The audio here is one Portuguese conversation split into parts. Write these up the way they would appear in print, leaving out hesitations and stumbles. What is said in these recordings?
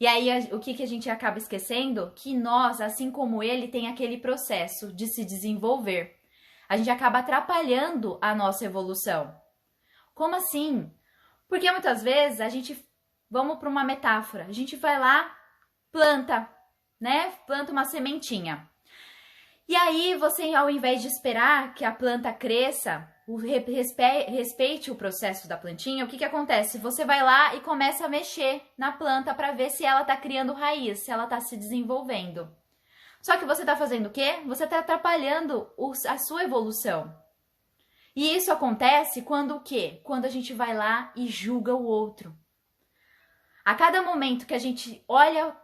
E aí, o que a gente acaba esquecendo? Que nós, assim como ele, tem aquele processo de se desenvolver. A gente acaba atrapalhando a nossa evolução. Como assim? Porque muitas vezes a gente, vamos para uma metáfora, a gente vai lá, planta, né? Planta uma sementinha. E aí você, ao invés de esperar que a planta cresça, respeite o processo da plantinha, o que acontece? Você vai lá e começa a mexer na planta para ver se ela está criando raiz, se ela está se desenvolvendo. Só que você está fazendo o quê? Você está atrapalhando a sua evolução. E isso acontece quando o quê? Quando a gente vai lá e julga o outro. A cada momento que a gente olha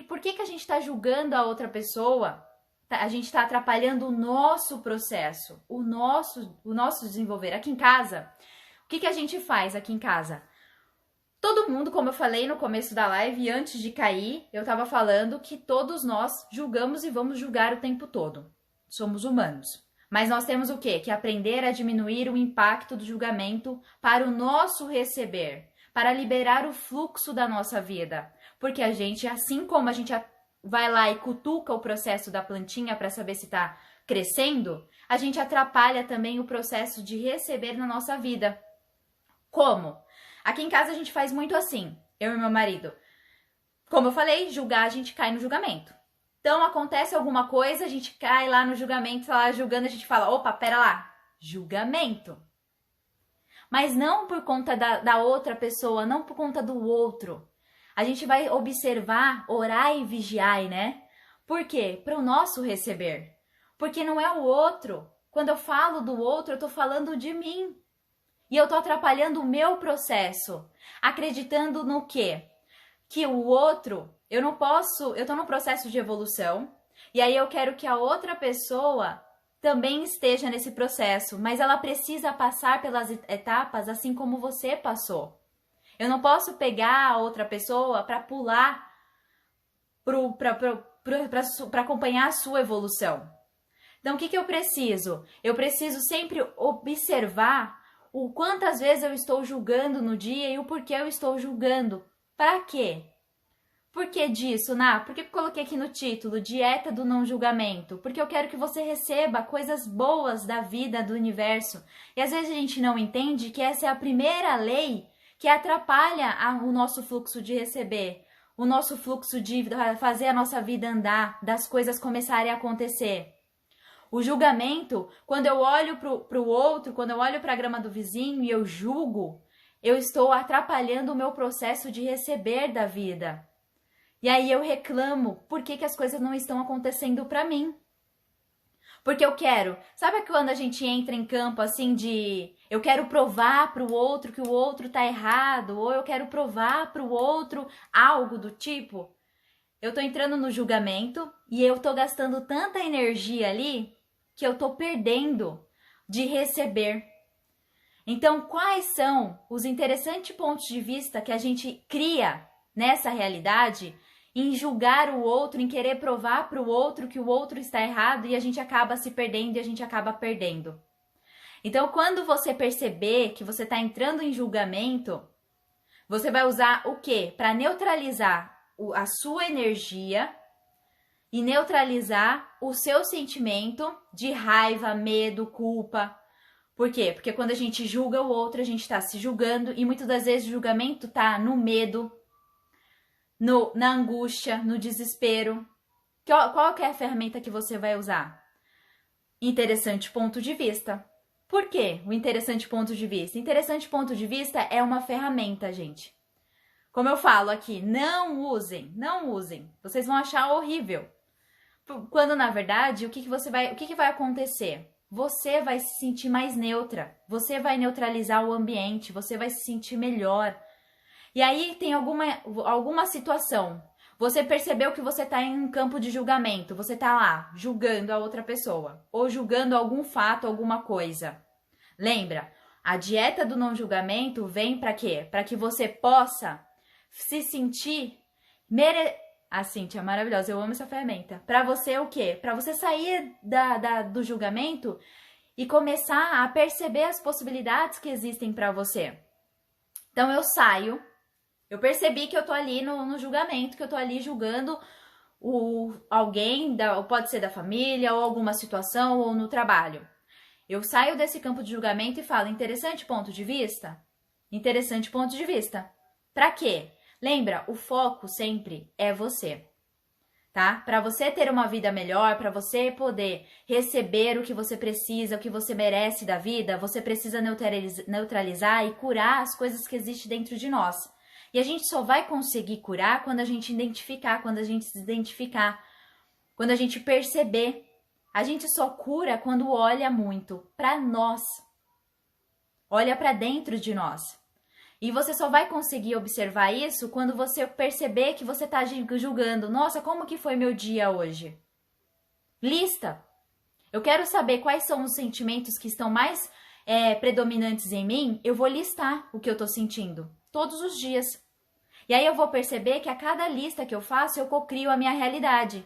por que a gente está julgando a outra pessoa, a gente está atrapalhando o nosso processo, o nosso desenvolver. Aqui em casa, o que a gente faz aqui em casa? Todo mundo, como eu falei no começo da live, antes de cair, eu estava falando que todos nós julgamos e vamos julgar o tempo todo. Somos humanos. Mas nós temos o quê? Que aprender a diminuir o impacto do julgamento para o nosso receber, para liberar o fluxo da nossa vida. Porque a gente, assim como a gente vai lá e cutuca o processo da plantinha para saber se está crescendo, a gente atrapalha também o processo de receber na nossa vida. Como? Aqui em casa a gente faz muito assim, eu e meu marido. Como eu falei, julgar, a gente cai no julgamento. Então acontece alguma coisa, a gente cai lá no julgamento, tá lá julgando, a gente fala, opa, pera lá, julgamento. Mas não por conta da outra pessoa, não por conta do outro. A gente vai observar, orar e vigiar, né? Por quê? Para o nosso receber. Porque não é o outro. Quando eu falo do outro, eu tô falando de mim. E eu tô atrapalhando o meu processo. Acreditando no quê? Que o outro, eu tô no processo de evolução. E aí eu quero que a outra pessoa também esteja nesse processo. Mas ela precisa passar pelas etapas assim como você passou. Eu não posso pegar a outra pessoa para pular para acompanhar a sua evolução. Então, o que eu preciso? Eu preciso sempre observar o quantas vezes eu estou julgando no dia e o porquê eu estou julgando. Para quê? Por que disso, Ná? Por que eu coloquei aqui no título, Dieta do Não Julgamento? Porque eu quero que você receba coisas boas da vida, do universo. E às vezes a gente não entende que essa é a primeira lei que atrapalha o nosso fluxo de receber, o nosso fluxo de fazer a nossa vida andar, das coisas começarem a acontecer. O julgamento, quando eu olho para o outro, quando eu olho para a grama do vizinho e eu julgo, eu estou atrapalhando o meu processo de receber da vida. E aí eu reclamo por que as coisas não estão acontecendo para mim. Porque eu quero, sabe quando a gente entra em campo assim de eu quero provar para o outro que o outro tá errado, ou eu quero provar para o outro algo do tipo? Eu tô entrando no julgamento e eu tô gastando tanta energia ali que eu tô perdendo de receber. Então, quais são os interessantes pontos de vista que a gente cria nessa realidade em julgar o outro, em querer provar para o outro que o outro está errado e a gente acaba se perdendo e a gente acaba perdendo. Então, quando você perceber que você está entrando em julgamento, você vai usar o quê? Para neutralizar a sua energia e neutralizar o seu sentimento de raiva, medo, culpa. Por quê? Porque quando a gente julga o outro, a gente está se julgando e muitas das vezes o julgamento está no medo, na angústia, no desespero. Qual que é a ferramenta que você vai usar? Interessante ponto de vista. Por quê o interessante ponto de vista? Interessante ponto de vista é uma ferramenta, gente. Como eu falo aqui, não usem. Vocês vão achar horrível. Quando, na verdade, o que vai acontecer? Você vai se sentir mais neutra. Você vai neutralizar o ambiente. Você vai se sentir melhor. E aí tem alguma situação. Você percebeu que você está em um campo de julgamento. Você está lá julgando a outra pessoa. Ou julgando algum fato, alguma coisa. Lembra? A dieta do não julgamento vem para quê? Para que você possa se sentir A Cíntia é maravilhosa, eu amo essa ferramenta. Para você o quê? Para você sair do julgamento e começar a perceber as possibilidades que existem para você. Então eu Eu percebi que eu tô ali no julgamento, que eu tô ali julgando alguém, pode ser da família, ou alguma situação, ou no trabalho. Eu saio desse campo de julgamento e falo, interessante ponto de vista? Interessante ponto de vista. Pra quê? Lembra, o foco sempre é você, tá? Para você ter uma vida melhor, para você poder receber o que você precisa, o que você merece da vida, você precisa neutralizar e curar as coisas que existem dentro de nós. E a gente só vai conseguir curar quando a gente identificar, quando a gente se identificar, quando a gente perceber. A gente só cura quando olha muito para nós. Olha para dentro de nós. E você só vai conseguir observar isso quando você perceber que você está julgando. Nossa, como que foi meu dia hoje? Lista. Eu quero saber quais são os sentimentos que estão mais predominantes em mim. Eu vou listar o que eu estou sentindo todos os dias. E aí eu vou perceber que a cada lista que eu faço, eu cocrio a minha realidade.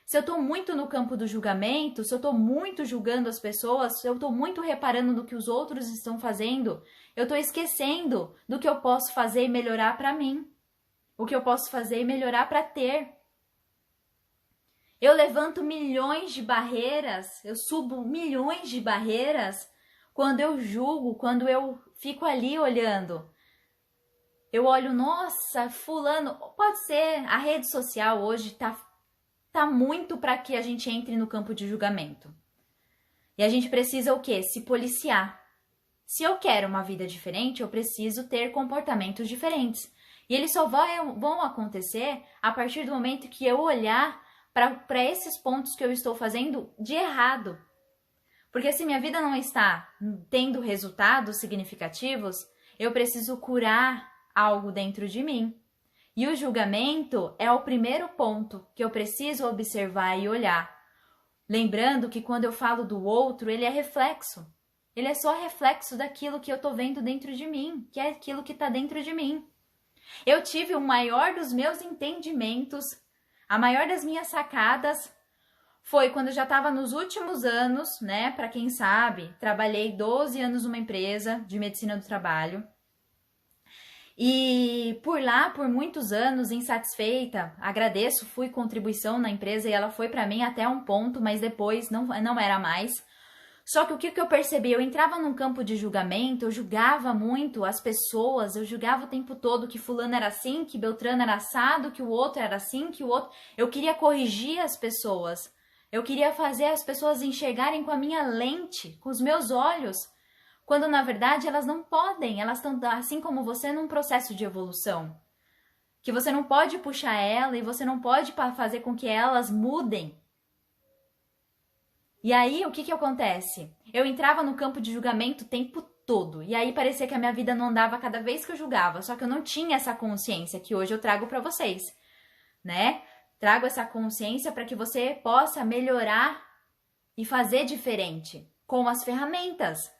Se eu estou muito no campo do julgamento, se eu estou muito julgando as pessoas, se eu estou muito reparando no que os outros estão fazendo, eu estou esquecendo do que eu posso fazer e melhorar para mim. O que eu posso fazer e melhorar para ter. Eu levanto milhões de barreiras, eu subo milhões de barreiras quando eu julgo, quando eu fico ali olhando. Eu olho, nossa, fulano, pode ser, a rede social hoje tá muito para que a gente entre no campo de julgamento. E a gente precisa o quê? Se policiar. Se eu quero uma vida diferente, eu preciso ter comportamentos diferentes. E eles só vão acontecer a partir do momento que eu olhar para esses pontos que eu estou fazendo de errado. Porque se minha vida não está tendo resultados significativos, eu preciso curar algo dentro de mim. E o julgamento é o primeiro ponto que eu preciso observar e olhar. Lembrando que quando eu falo do outro, ele é reflexo. Ele é só reflexo daquilo que eu tô vendo dentro de mim, que é aquilo que tá dentro de mim. Eu tive o maior dos meus entendimentos, a maior das minhas sacadas, foi quando eu já estava nos últimos anos, né? Para quem sabe, trabalhei 12 anos numa empresa de medicina do trabalho. E por lá, por muitos anos, insatisfeita, agradeço, fui contribuição na empresa e ela foi para mim até um ponto, mas depois não era mais. Só que o que eu percebi? Eu entrava num campo de julgamento, eu julgava muito as pessoas, eu julgava o tempo todo que fulano era assim, que Beltrano era assado, que o outro era assim, que o outro... Eu queria corrigir as pessoas, eu queria fazer as pessoas enxergarem com a minha lente, com os meus olhos, quando na verdade elas não podem, elas estão assim como você num processo de evolução, que você não pode puxar ela e você não pode fazer com que elas mudem. E aí, o que acontece? Eu entrava no campo de julgamento o tempo todo. E aí parecia que a minha vida não andava cada vez que eu julgava. Só que eu não tinha essa consciência que hoje eu trago para vocês, né? Trago essa consciência para que você possa melhorar e fazer diferente com as ferramentas,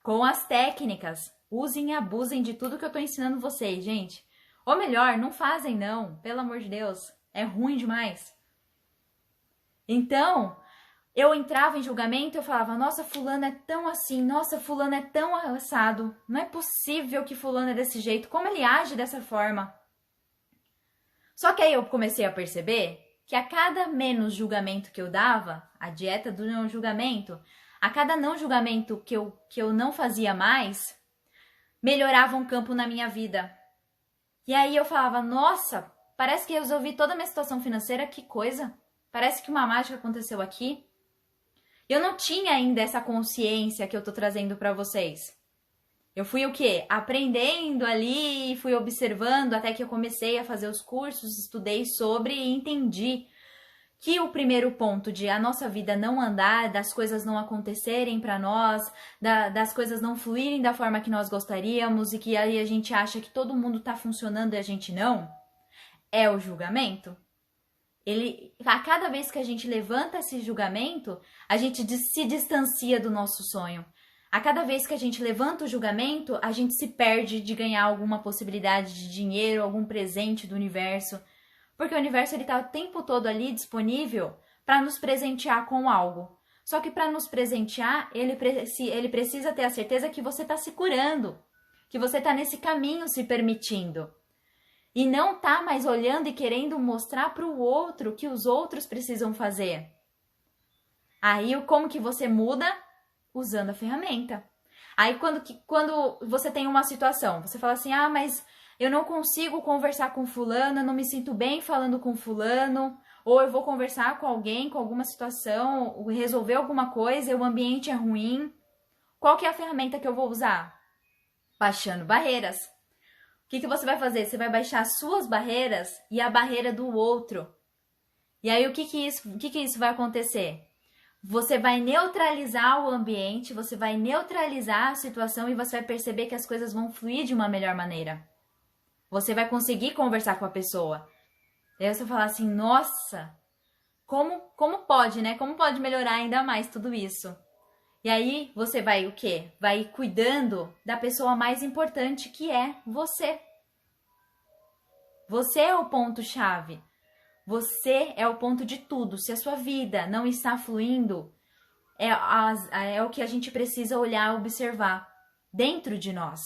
com as técnicas. Usem e abusem de tudo que eu tô ensinando vocês, gente. Ou melhor, não fazem não, pelo amor de Deus. É ruim demais. Então... eu entrava em julgamento e eu falava, nossa, fulano é tão assim, nossa, fulano é tão assado, não é possível que fulano é desse jeito, como ele age dessa forma? Só que aí eu comecei a perceber que a cada menos julgamento que eu dava, a dieta do não julgamento, a cada não julgamento que eu não fazia mais, melhorava um campo na minha vida. E aí eu falava, nossa, parece que eu resolvi toda a minha situação financeira, que coisa, parece que uma mágica aconteceu aqui. Eu não tinha ainda essa consciência que eu tô trazendo para vocês. Eu fui o quê? Aprendendo ali, fui observando até que eu comecei a fazer os cursos, estudei sobre e entendi que o primeiro ponto de a nossa vida não andar, das coisas não acontecerem para nós, das coisas não fluírem da forma que nós gostaríamos e que aí a gente acha que todo mundo tá funcionando e a gente não, é o julgamento. A cada vez que a gente levanta esse julgamento, a gente se distancia do nosso sonho. A cada vez que a gente levanta o julgamento, a gente se perde de ganhar alguma possibilidade de dinheiro, algum presente do universo. Porque o universo está o tempo todo ali disponível para nos presentear com algo. Só que para nos presentear, ele precisa ter a certeza que você está se curando, que você está nesse caminho se permitindo. e não tá mais olhando e querendo mostrar para o outro o que os outros precisam fazer. Aí, como que você muda? Usando a ferramenta. Aí, quando você tem uma situação, você fala assim, mas eu não consigo conversar com fulano, eu não me sinto bem falando com fulano, ou eu vou conversar com alguém, com alguma situação, resolver alguma coisa e o ambiente é ruim. Qual que é a ferramenta que eu vou usar? Baixando barreiras. O que você vai fazer? Você vai baixar as suas barreiras e a barreira do outro. E aí, o que isso vai acontecer? Você vai neutralizar o ambiente, você vai neutralizar a situação e você vai perceber que as coisas vão fluir de uma melhor maneira. Você vai conseguir conversar com a pessoa. E aí você vai falar assim, nossa, como pode, né? Como pode melhorar ainda mais tudo isso? E aí você vai o quê? Vai cuidando da pessoa mais importante, que é você. Você é o ponto-chave. Você é o ponto de tudo. Se a sua vida não está fluindo, é o que a gente precisa olhar, observar dentro de nós.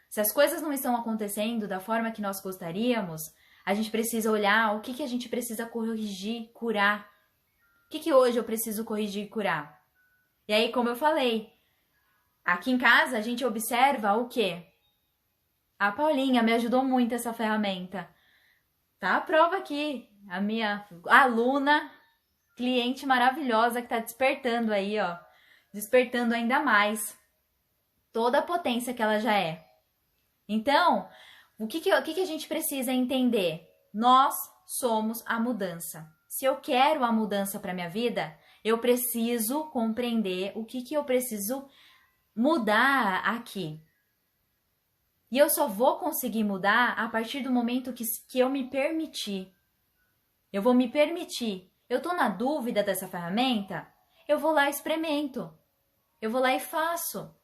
Se as coisas não estão acontecendo da forma que nós gostaríamos, a gente precisa olhar o que a gente precisa corrigir, curar. O que hoje eu preciso corrigir e curar? E aí, como eu falei, aqui em casa a gente observa o quê? A Paulinha me ajudou muito essa ferramenta. Tá a prova aqui. A minha aluna, cliente maravilhosa que tá despertando aí, ó. Despertando ainda mais toda a potência que ela já é. Então, o que a gente precisa entender? Nós somos a mudança. Se eu quero a mudança para minha vida, eu preciso compreender o que eu preciso mudar aqui. E eu só vou conseguir mudar a partir do momento que eu me permitir. Eu vou me permitir. Eu tô na dúvida dessa ferramenta? Eu vou lá e experimento. Eu vou lá e faço.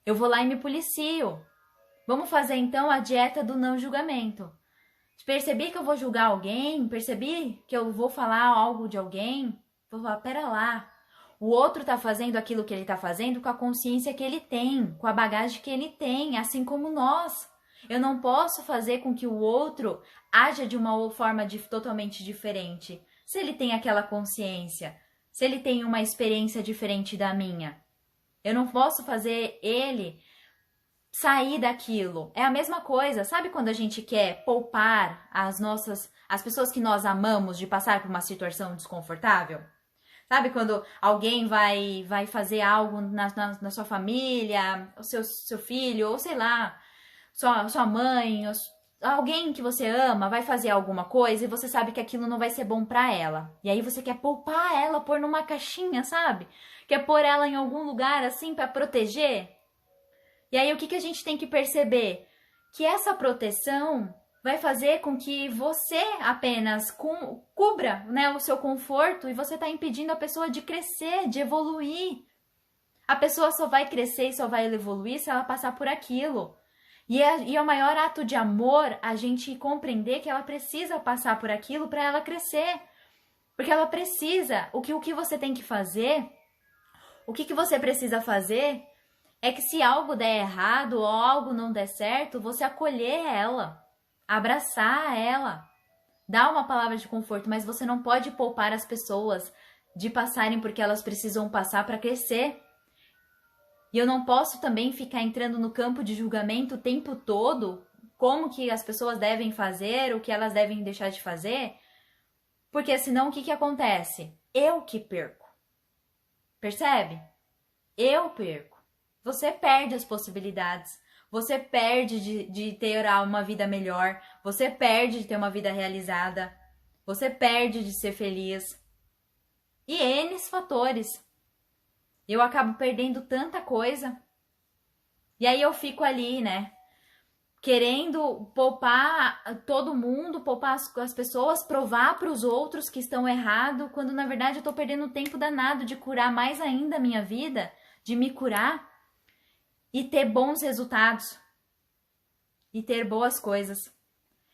Eu vou lá e me policio. Vamos fazer então a dieta do não julgamento. Percebi que eu vou julgar alguém, percebi que eu vou falar algo de alguém, vou falar, pera lá, o outro tá fazendo aquilo que ele tá fazendo com a consciência que ele tem, com a bagagem que ele tem, assim como nós. Eu não posso fazer com que o outro haja de uma forma totalmente diferente, se ele tem aquela consciência, se ele tem uma experiência diferente da minha. Eu não posso fazer ele sair daquilo. É a mesma coisa, sabe quando a gente quer poupar as pessoas que nós amamos de passar por uma situação desconfortável? Sabe quando alguém vai fazer algo na sua família, o seu filho, ou sei lá, sua mãe, alguém que você ama vai fazer alguma coisa e você sabe que aquilo não vai ser bom pra ela. E aí você quer poupar ela, pôr numa caixinha, sabe? Quer pôr ela em algum lugar assim pra proteger? E aí o que a gente tem que perceber? Que essa proteção vai fazer com que você apenas cubra, né, o seu conforto e você está impedindo a pessoa de crescer, de evoluir. A pessoa só vai crescer e só vai evoluir se ela passar por aquilo. E é o maior ato de amor a gente compreender que ela precisa passar por aquilo para ela crescer. Porque ela precisa. O que você tem que fazer, o que você precisa fazer é que se algo der errado ou algo não der certo, você acolher ela, abraçar ela, dar uma palavra de conforto, mas você não pode poupar as pessoas de passarem porque elas precisam passar para crescer. E eu não posso também ficar entrando no campo de julgamento o tempo todo, como que as pessoas devem fazer, o que elas devem deixar de fazer, porque senão o que acontece? Eu que perco. Percebe? Eu perco. Você perde as possibilidades, você perde de ter uma vida melhor, você perde de ter uma vida realizada, você perde de ser feliz. E N fatores. Eu acabo perdendo tanta coisa. E aí eu fico ali, né? Querendo poupar todo mundo, poupar as pessoas, provar para os outros que estão errados, quando na verdade eu tô perdendo tempo danado de curar mais ainda a minha vida, de me curar e ter bons resultados e ter boas coisas.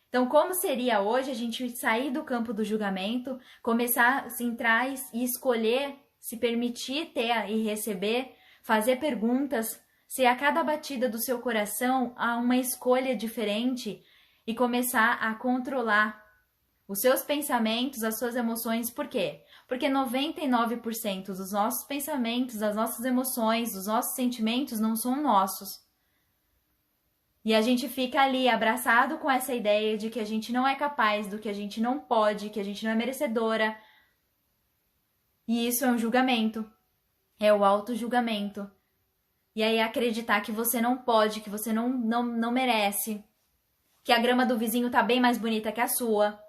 Então, como seria hoje a gente sair do campo do julgamento, começar a se entrar e escolher, se permitir ter e receber, fazer perguntas, se a cada batida do seu coração há uma escolha diferente, e começar a controlar os seus pensamentos, as suas emoções. Por quê? Porque 99% dos nossos pensamentos, das nossas emoções, dos nossos sentimentos não são nossos. E a gente fica ali abraçado com essa ideia de que a gente não é capaz, do que a gente não pode, que a gente não é merecedora. E isso é um julgamento. É o auto-julgamento. E aí acreditar que você não pode, que você não merece. Que a grama do vizinho tá bem mais bonita que a sua.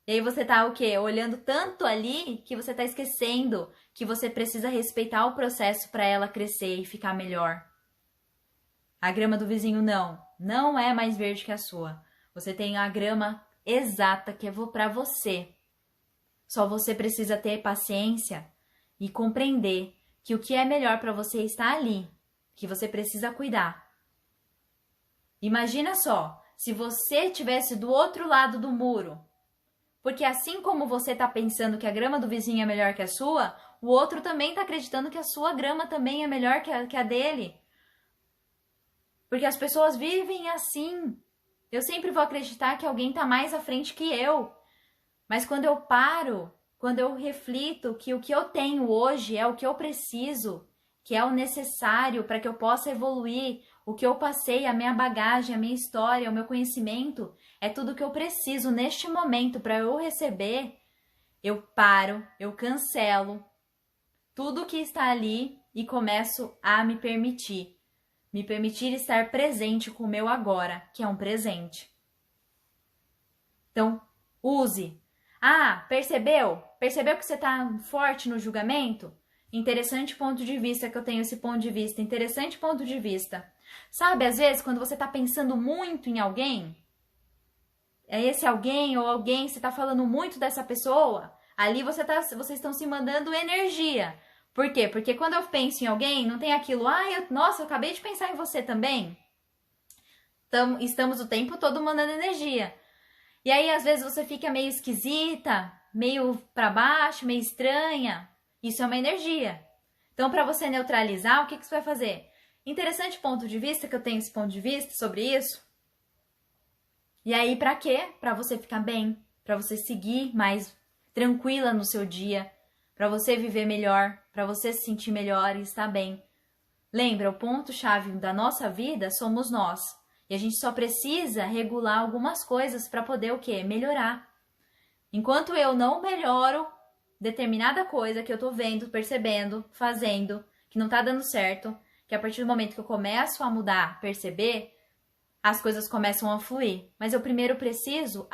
E aí você tá o quê? Olhando tanto ali que você tá esquecendo que você precisa respeitar o processo para ela crescer e ficar melhor. A grama do vizinho não é mais verde que a sua. Você tem a grama exata que é para você. Só você precisa ter paciência e compreender que o que é melhor para você está ali, que você precisa cuidar. Imagina só, se você estivesse do outro lado do muro, porque assim como você está pensando que a grama do vizinho é melhor que a sua, o outro também está acreditando que a sua grama também é melhor que a dele. Porque as pessoas vivem assim. Eu sempre vou acreditar que alguém está mais à frente que eu. Mas quando eu paro, quando eu reflito que o que eu tenho hoje é o que eu preciso, que é o necessário para que eu possa evoluir, o que eu passei, a minha bagagem, a minha história, o meu conhecimento, é tudo que eu preciso neste momento para eu receber, eu paro, eu cancelo tudo que está ali e começo a me permitir estar presente com o meu agora, que é um presente. Então, use. Ah, percebeu? Percebeu que você está forte no julgamento? Interessante ponto de vista que eu tenho esse ponto de vista. Interessante ponto de vista. Sabe, às vezes, quando você está pensando muito em alguém, é esse alguém ou alguém, você está falando muito dessa pessoa, ali vocês estão se mandando energia. Por quê? Porque quando eu penso em alguém, não tem aquilo, nossa, eu acabei de pensar em você também. Então, estamos o tempo todo mandando energia. E aí, às vezes, você fica meio esquisita, meio para baixo, meio estranha. Isso é uma energia. Então, para você neutralizar, o que você vai fazer? Interessante ponto de vista, que eu tenho esse ponto de vista sobre isso. E aí, para quê? Para você ficar bem, para você seguir mais tranquila no seu dia, para você viver melhor, para você se sentir melhor e estar bem. Lembra, o ponto-chave da nossa vida somos nós. E a gente só precisa regular algumas coisas para poder o quê? Melhorar. Enquanto eu não melhoro determinada coisa que eu tô vendo, percebendo, fazendo, que não tá dando certo, que a partir do momento que eu começo a mudar, perceber, as coisas começam a fluir. Mas eu primeiro preciso